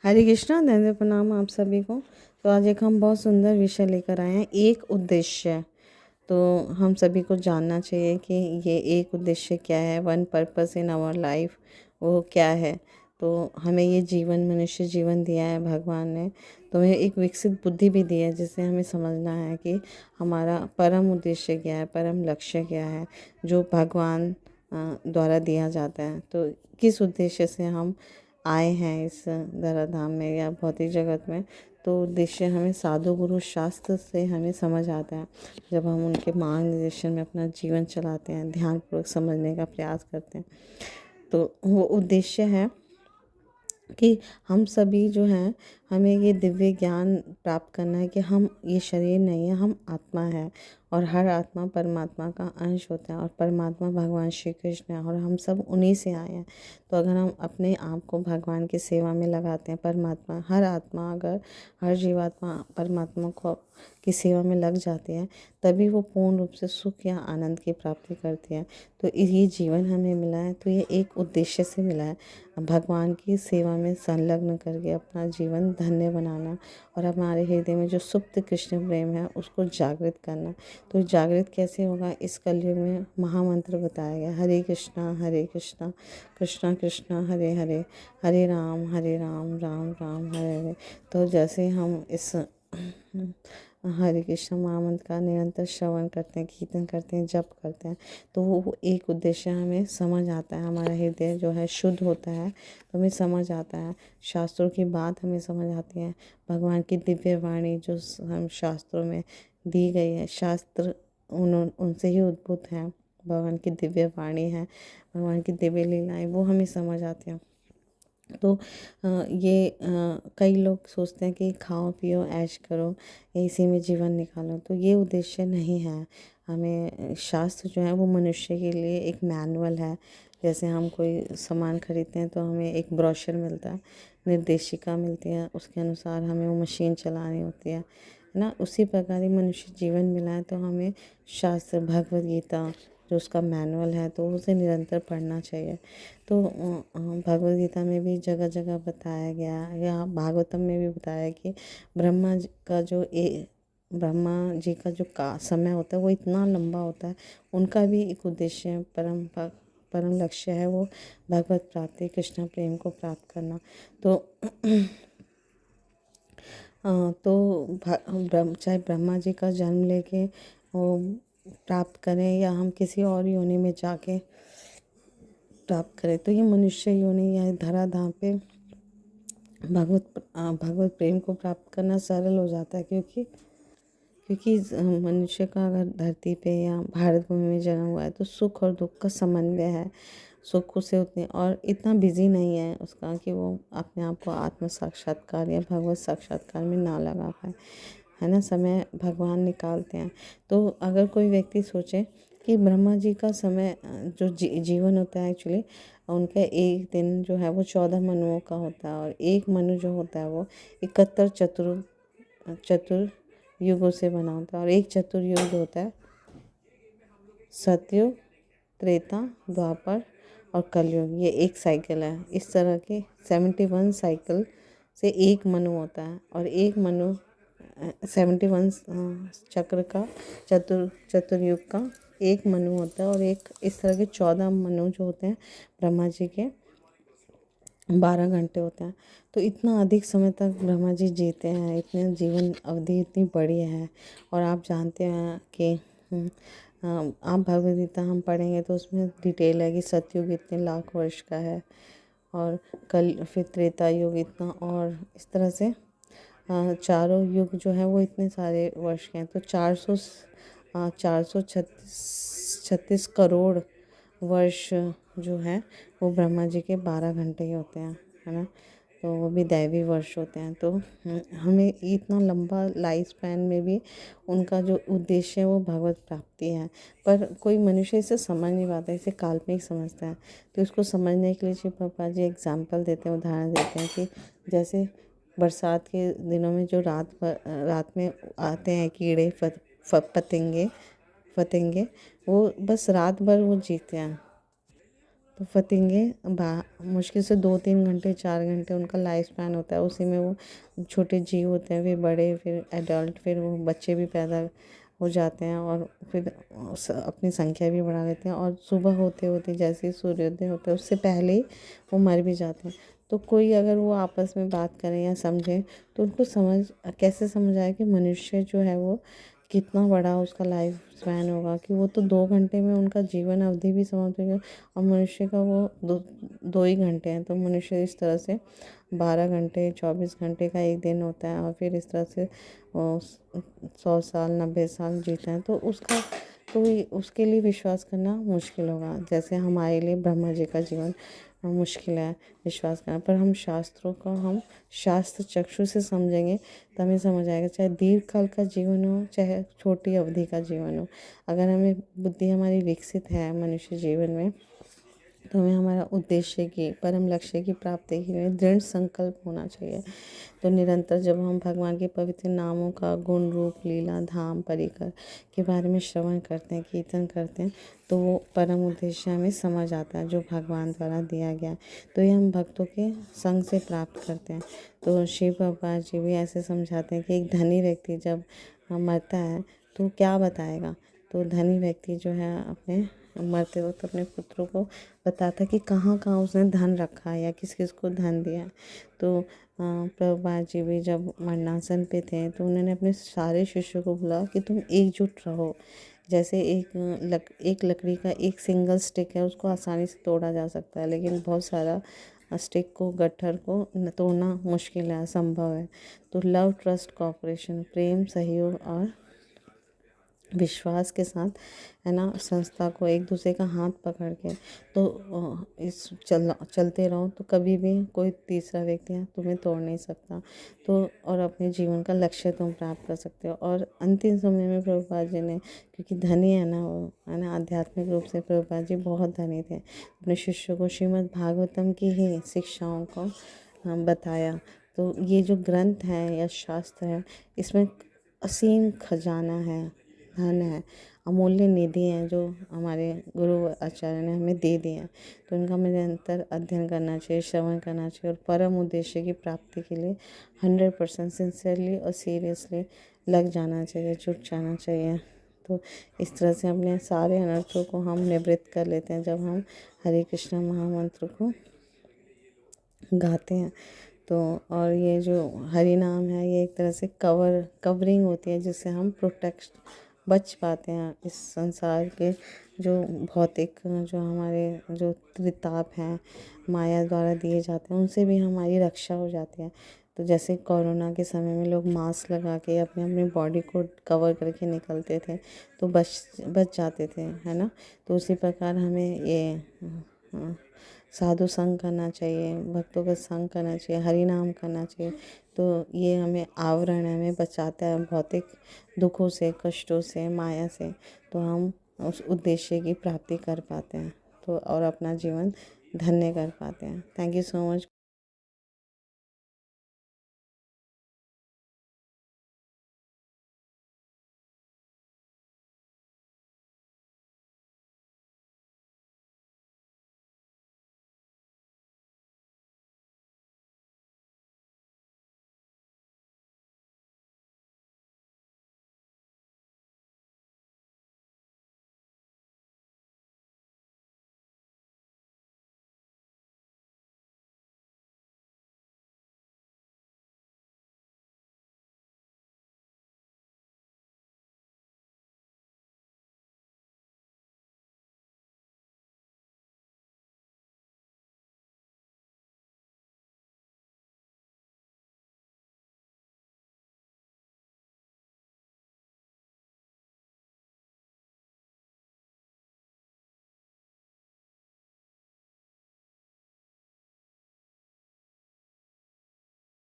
हरे कृष्णा, धन्य प्रणाम आप सभी को। तो आज एक हम बहुत सुंदर विषय लेकर आए हैं, एक उद्देश्य। तो हम सभी को जानना चाहिए कि ये एक उद्देश्य क्या है, one purpose in our life वो क्या है। तो हमें ये जीवन, मनुष्य जीवन दिया है भगवान ने, तो हमें एक विकसित बुद्धि भी दी है, जिससे हमें समझना है कि हमारा परम उद्देश्य क्या है, परम लक्ष्य क्या है, जो भगवान द्वारा दिया जाता है। तो किस उद्देश्य से हम आए हैं इस धराधाम में या भौतिक जगत में। तो उद्देश्य हमें साधु गुरु शास्त्र से हमें समझ आता है, जब हम उनके मार्गदर्शन में अपना जीवन चलाते हैं, ध्यानपूर्वक समझने का प्रयास करते हैं। तो वो उद्देश्य है कि हम सभी जो हैं, हमें ये दिव्य ज्ञान प्राप्त करना है कि हम ये शरीर नहीं है, हम आत्मा है, और हर आत्मा परमात्मा का अंश होता है, और परमात्मा भगवान श्री कृष्ण है, और हम सब उन्हीं से आए हैं। तो अगर हम अपने आप को भगवान की सेवा में लगाते हैं, परमात्मा, हर आत्मा, अगर हर जीवात्मा परमात्मा को की सेवा में लग जाती है, तभी वो पूर्ण रूप से सुख या आनंद की प्राप्ति करती है। तो ये जीवन हमें मिला है, तो ये एक उद्देश्य से मिला है, भगवान की सेवा में संलग्न करके अपना जीवन धन्य बनाना, और हमारे हृदय में जो सुप्त कृष्ण प्रेम है उसको जागृत करना। तो जागृत कैसे होगा, इस कलयुग में महामंत्र बताया गया, हरे कृष्णा कृष्णा कृष्णा हरे हरे, हरे राम राम राम हरे हरे। तो जैसे हम इस हरे कृष्ण महामंत्र का निरंतर श्रवण करते हैं, कीर्तन करते हैं, जप करते हैं, तो वो एक उद्देश्य हमें समझ आता है, हमारा हृदय जो है शुद्ध होता है, तो हमें समझ आता है, शास्त्रों की बात हमें समझ आती है, भगवान की दिव्य वाणी जो हम शास्त्रों में दी गई है, शास्त्र उनसे ही उद्भूत हैं, भगवान की दिव्य वाणी है, भगवान की दिव्य लीलाएं, वो हमें समझ आती हैं। तो कई लोग सोचते हैं कि खाओ पियो ऐश करो, इसी में जीवन निकालो, तो ये उद्देश्य नहीं है। हमें शास्त्र जो है वो मनुष्य के लिए एक मैनुअल है। जैसे हम कोई सामान खरीदते हैं तो हमें एक ब्रोशर मिलता है, निर्देशिका मिलती है, उसके अनुसार हमें वो मशीन चलानी होती है ना। उसी प्रकार ही मनुष्य जीवन मिला है, तो हमें शास्त्र, भगवद गीता जो उसका मैनुअल है, तो उसे निरंतर पढ़ना चाहिए। तो भगवद गीता में भी जगह जगह बताया गया, या भागवतम में भी बताया कि ब्रह्मा जी का जो समय होता है वो इतना लंबा होता है, उनका भी एक उद्देश्य है, परम लक्ष्य है वो भगवत प्राप्ति, कृष्ण प्रेम को प्राप्त करना। तो चाहे ब्रह्मा जी का जन्म लेके वो प्राप्त करें, या हम किसी और योनि में जाके प्राप्त करें, तो ये मनुष्य योनि या धराधाम पे भगवत प्रेम को प्राप्त करना सरल हो जाता है, क्योंकि मनुष्य का अगर धरती पे या भारत भूमि में जन्म हुआ है, तो सुख और दुख का समन्वय है। सुख उसे उतने और इतना बिजी नहीं है उसका कि वो अपने आप को आत्म साक्षात्कार या भगवत साक्षात्कार में ना लगा पाए, है ना। समय भगवान निकालते हैं। तो अगर कोई व्यक्ति सोचे कि ब्रह्मा जी का समय जो जीवन होता है, एक्चुअली उनका एक दिन जो है वो 14 मनुओं का होता है, और एक मनु जो होता है वो 71 चतुर युगों से बना होता है, और एक चतुर्युग होता है सतयुग, त्रेता, द्वापर और कलयुग। ये एक साइकिल है। इस तरह के 71 साइकिल से एक मनु होता है, और एक मनु 71 चक्र का, चतुर्युग का एक मनु होता है, और एक इस तरह के 14 मनु जो होते हैं ब्रह्मा जी के 12 घंटे होते हैं। तो इतना अधिक समय तक ब्रह्मा जी जीते हैं, इतने जीवन अवधि इतनी बड़ी है। और आप जानते हैं कि आप भगवद गीता हम पढ़ेंगे तो उसमें डिटेल है कि सतयुग इतने लाख वर्ष का है, और कल फिर त्रेता युग इतना, और इस तरह से चारों युग जो है वो इतने सारे वर्ष के हैं। तो 436 करोड़ वर्ष जो है वो ब्रह्मा जी के 12 घंटे ही होते हैं, है ना। तो वो भी दैवी वर्ष होते हैं। तो हमें इतना लंबा लाइफ स्पैन में भी उनका जो उद्देश्य है वो भगवत प्राप्ति है। पर कोई मनुष्य इसे समझ नहीं पाता, इसे काल्पनिक समझता है। तो इसको समझने के लिए शिव पापा जी एग्जाम्पल देते हैं, उदाहरण देते हैं कि जैसे बरसात के दिनों में जो रात में आते हैं कीड़े पतंगे, वो बस रात भर वो जीते हैं, तो फतिंगे मुश्किल से 2-3 घंटे 4 घंटे उनका लाइफ स्पैन होता है, उसी में वो छोटे जीव होते हैं, फिर बड़े, फिर एडल्ट, फिर वो बच्चे भी पैदा हो जाते हैं और फिर अपनी संख्या भी बढ़ा लेते हैं, और सुबह होते होते जैसे ही सूर्योदय होता है उससे पहले ही वो मर भी जाते हैं। तो कोई अगर वो आपस में बात करें या समझें तो उनको कैसे समझ आए कि मनुष्य जो है वो कितना बड़ा उसका लाइफ स्पैन होगा, कि वो तो 2 घंटे में उनका जीवन अवधि भी समाप्त हो गया, और मनुष्य का वो 2 ही घंटे हैं। तो मनुष्य इस तरह से 12 घंटे 24 घंटे का एक दिन होता है, और फिर इस तरह से 100 साल 90 साल जीते हैं। तो उसके लिए विश्वास करना मुश्किल होगा, जैसे हमारे लिए ब्रह्मा जी का जीवन मुश्किल है विश्वास करना। पर हम शास्त्र चक्षु से समझेंगे तो हमें समझ आएगा, चाहे दीर्घ काल का जीवन हो चाहे छोटी अवधि का जीवन हो, अगर हमें बुद्धि हमारी विकसित है मनुष्य जीवन में, तो हमें हमारा उद्देश्य की, परम लक्ष्य की प्राप्ति के लिए दृढ़ संकल्प होना चाहिए। तो निरंतर जब हम भगवान के पवित्र नामों का गुण रूप लीला धाम परिकर के बारे में श्रवण करते हैं, कीर्तन करते हैं, तो वो परम उद्देश्य हमें समझ आता है जो भगवान द्वारा दिया गया। तो ये हम भक्तों के संग से प्राप्त करते हैं। तो शिव बाबा जी भी ऐसे समझाते हैं कि एक धनी व्यक्ति जब मरता है तो क्या बताएगा। तो धनी व्यक्ति जो है अपने मरते वक्त अपने पुत्रों को बताता कि कहाँ कहाँ उसने धन रखा है या किस किस को धन दिया है। तो प्रभुपाद जी भी जब मरणासन पे थे तो उन्होंने अपने सारे शिष्यों को बोला कि तुम एकजुट रहो। जैसे एक लकड़ी का एक सिंगल स्टिक है, उसको आसानी से तोड़ा जा सकता है, लेकिन बहुत सारा स्टिक को, गट्ठर को तोड़ना मुश्किल है, असंभव है। तो लव ट्रस्ट कॉपरेशन, प्रेम सहयोग और विश्वास के साथ, है ना, संस्था को एक दूसरे का हाथ पकड़ के तो चलते रहो, तो कभी भी कोई तीसरा व्यक्ति है तुम्हें तोड़ नहीं सकता। तो और अपने जीवन का लक्ष्य तुम प्राप्त कर सकते हो। और अंतिम समय में प्रभुपाद जी ने, क्योंकि धनी है ना वो, है ना, आध्यात्मिक रूप से प्रभुपाद जी बहुत धनी थे, अपने शिष्यों को श्रीमद् भागवतम की ही शिक्षाओं को बताया। तो ये जो ग्रंथ है या शास्त्र है, इसमें असीम खजाना है, धन है, अमूल्य निधि है जो हमारे गुरु आचार्य ने हमें दे दिए हैं। तो इनका हमें निरंतर अध्ययन करना चाहिए, श्रवण करना चाहिए, और परम उद्देश्य की प्राप्ति के लिए 100% सिंसियरली और सीरियसली लग जाना चाहिए, जुट जाना चाहिए। तो इस तरह से अपने सारे अनर्थों को हम निवृत्त कर लेते हैं जब हम हरे कृष्ण महामंत्र को गाते हैं। तो और ये जो हरि नाम है, ये एक तरह से कवरिंग होती है, जिससे हम बच पाते हैं इस संसार के जो भौतिक, जो हमारे जो त्रिताप हैं माया द्वारा दिए जाते हैं, उनसे भी हमारी रक्षा हो जाती है। तो जैसे कोरोना के समय में लोग मास्क लगा के अपने अपनी बॉडी को कवर करके निकलते थे तो बच जाते थे, है ना। तो उसी प्रकार हमें ये साधु संग करना चाहिए, भक्तों का संग करना चाहिए, हरि नाम करना चाहिए। तो ये हमें आवरण है, हमें बचाता है भौतिक दुखों से, कष्टों से, माया से। तो हम उस उद्देश्य की प्राप्ति कर पाते हैं, तो और अपना जीवन धन्य कर पाते हैं। Thank you so much.